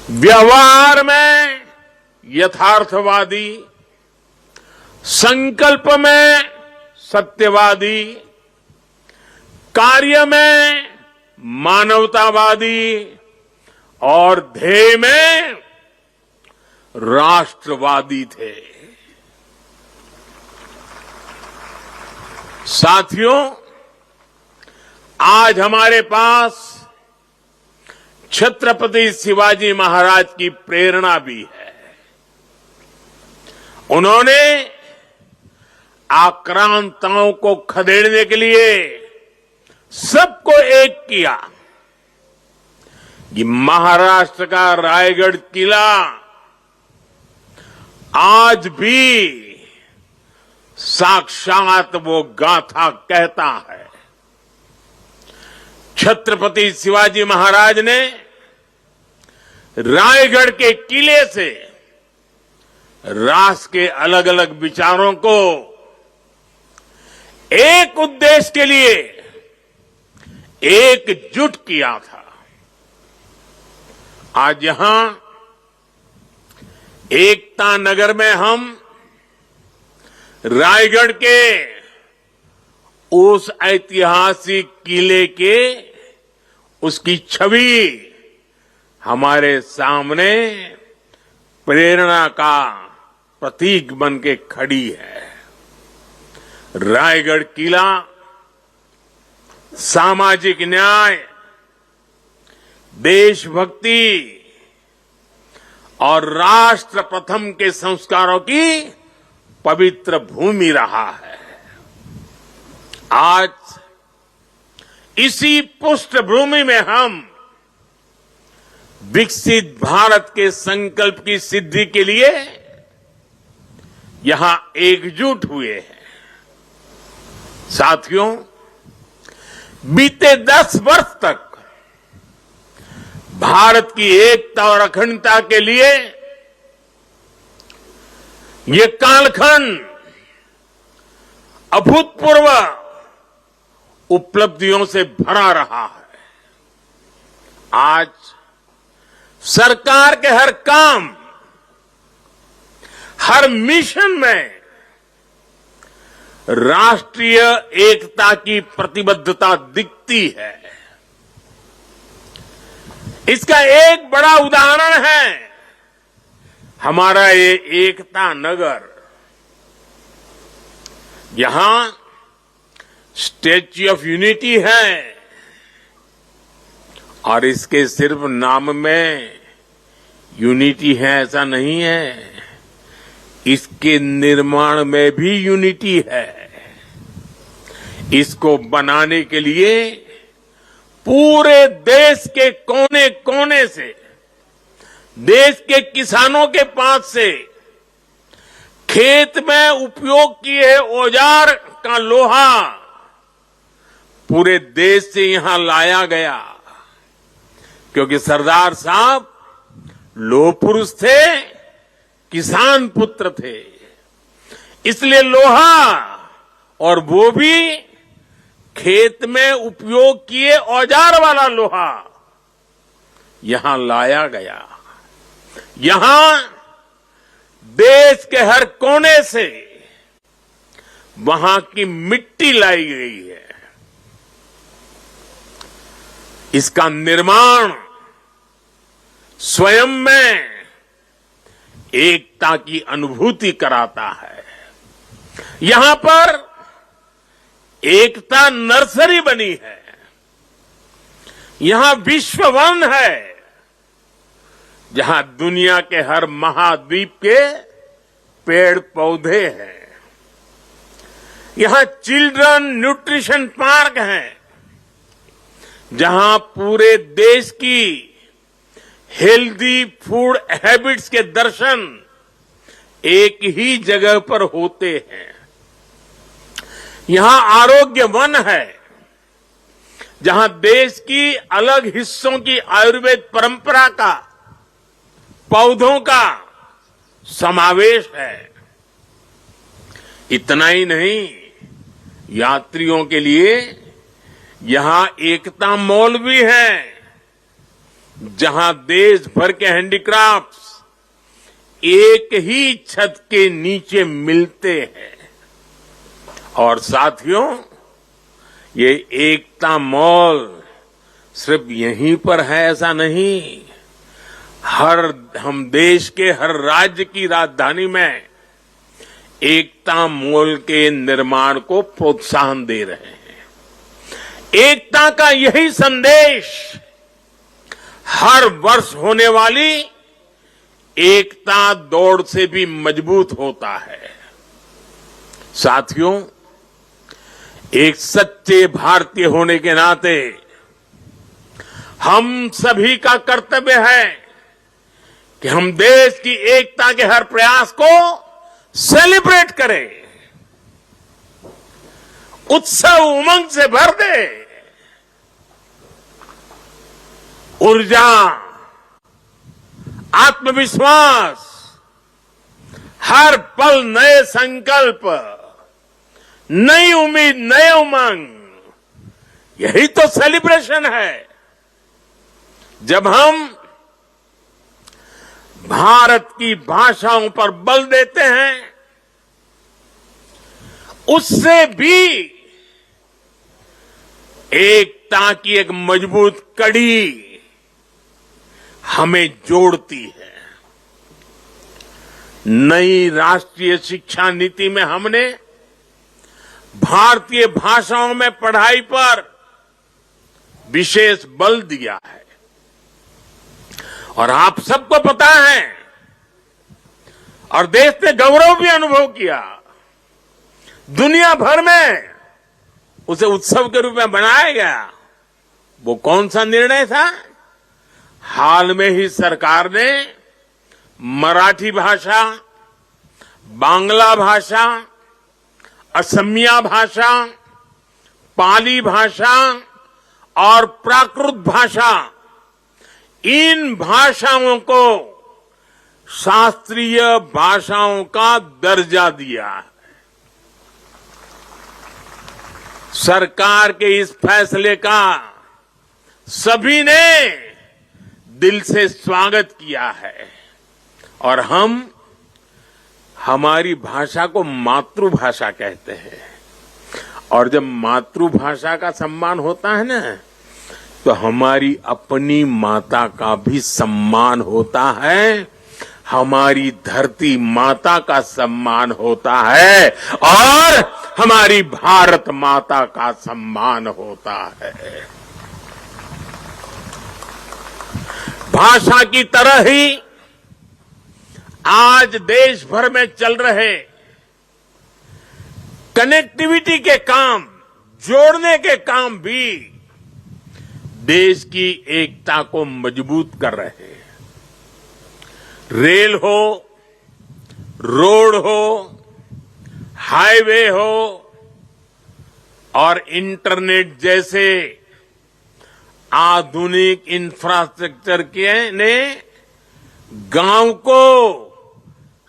व्यवहार में यथार्थवादी, संकल्प में सत्यवादी, कार्य में मानवतावादी और ध्येय में राष्ट्रवादी थे। साथियों, आज हमारे पास छत्रपति शिवाजी महाराज की प्रेरणा भी है। उन्होंने आक्रांताओं को खदेड़ने के लिए सबको एक किया। ये महाराष्ट्र का रायगढ़ किला आज भी साक्षात वो गाथा कहता है। छत्रपति शिवाजी महाराज ने रायगढ़ के किले से राष्ट्र के अलग अलग विचारों को एक उद्देश्य के लिए एकजुट किया था। आज यहां एकता नगर में हम रायगढ़ के उस ऐतिहासिक किले के उसकी छवि हमारे सामने प्रेरणा का प्रतीक बन के खड़ी है। रायगढ़ किला सामाजिक न्याय, देशभक्ति और राष्ट्र प्रथम के संस्कारों की पवित्र भूमि रहा है। आज इसी पृष्ठभूमि में हम विकसित भारत के संकल्प की सिद्धि के लिए यहां एकजुट हुए हैं। साथियों, बीते 10 वर्ष तक भारत की एकता और अखंडता के लिए ये कालखंड अभूतपूर्व उपलब्धियों से भरा रहा है। आज सरकार के हर काम, हर मिशन में राष्ट्रीय एकता की प्रतिबद्धता दिखती है। इसका एक बड़ा उदाहरण है हमारा ये एकता नगर। यहां स्टैच्यू ऑफ यूनिटी है और इसके सिर्फ नाम में यूनिटी है ऐसा नहीं है, इसके निर्माण में भी यूनिटी है। इसको बनाने के लिए पूरे देश के कोने कोने से, देश के किसानों के पास से खेत में उपयोग किए औजार का लोहा पूरे देश से यहां लाया गया, क्योंकि सरदार साहब लोह पुरुष थे, किसान पुत्र थे। इसलिए लोहा, और वो भी खेत में उपयोग किए औजार वाला लोहा, यहां लाया गया। यहां देश के हर कोने से वहां की मिट्टी लाई गई है। इसका निर्माण स्वयं में एकता की अनुभूति कराता है। यहां पर एकता नर्सरी बनी है। यहां विश्व वन है, जहां दुनिया के हर महाद्वीप के पेड़ पौधे हैं। यहां चिल्ड्रन न्यूट्रिशन पार्क है, जहां पूरे देश की हेल्दी फूड हैबिट्स के दर्शन एक ही जगह पर होते हैं। यहां आरोग्य वन है, जहां देश की अलग हिस्सों की आयुर्वेद परंपरा का, पौधों का समावेश है। इतना ही नहीं, यात्रियों के लिए यहां एकता मॉल भी है, जहां देश भर के हैंडीक्राफ्ट्स एक ही छत के नीचे मिलते हैं। और साथियों, ये एकता मॉल सिर्फ यहीं पर है ऐसा नहीं, हम देश के हर राज्य की राजधानी में एकता मॉल के निर्माण को प्रोत्साहन दे रहे हैं। एकता का यही संदेश हर वर्ष होने वाली एकता दौड़ से भी मजबूत होता है। साथियों, एक सच्चे भारतीय होने के नाते हम सभी का कर्तव्य है कि हम देश की एकता के हर प्रयास को सेलिब्रेट करें, उत्सव उमंग से भर दे। ऊर्जा, आत्मविश्वास, हर पल नए संकल्प, नई उम्मीद, नए उमंग, यही तो सेलिब्रेशन है। जब हम भारत की भाषाओं पर बल देते हैं, उससे भी एकता की एक मजबूत कड़ी हमें जोड़ती है। नई राष्ट्रीय शिक्षा नीति में हमने भारतीय भाषाओं में पढ़ाई पर विशेष बल दिया है। और आप सबको पता है, और देश ने गौरव भी अनुभव किया, दुनिया भर में उसे उत्सव के रूप में बनाया गया। वो कौन सा निर्णय था? हाल में ही सरकार ने मराठी भाषा, बांग्ला भाषा, असमिया भाषा, पाली भाषा और प्राकृत भाषा, इन भाषाओं को शास्त्रीय भाषाओं का दर्जा दिया है। सरकार के इस फैसले का सभी ने दिल से स्वागत किया है। और हम हमारी भाषा को मातृभाषा कहते हैं। और जब मातृभाषा का सम्मान होता है ना, तो हमारी अपनी माता का भी सम्मान होता है, हमारी धरती माता का सम्मान होता है, और हमारी भारत माता का सम्मान होता है। भाषा की तरह ही आज देश भर में चल रहे कनेक्टिविटी के काम, जोड़ने के काम भी देश की एकता को मजबूत कर रहे हैं। रेल हो, रोड हो, हाईवे हो और इंटरनेट जैसे आधुनिक इंफ्रास्ट्रक्चर ने गांव को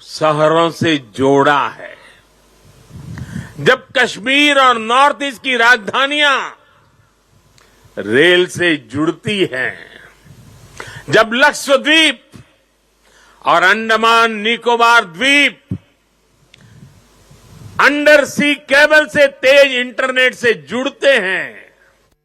शहरों से जोड़ा है। जब कश्मीर और नॉर्थ ईस्ट की राजधानियां रेल से जुड़ती हैं, जब लक्षद्वीप और अंडमान निकोबार द्वीप अंडर सी केबल से तेज इंटरनेट से जुड़ते हैं,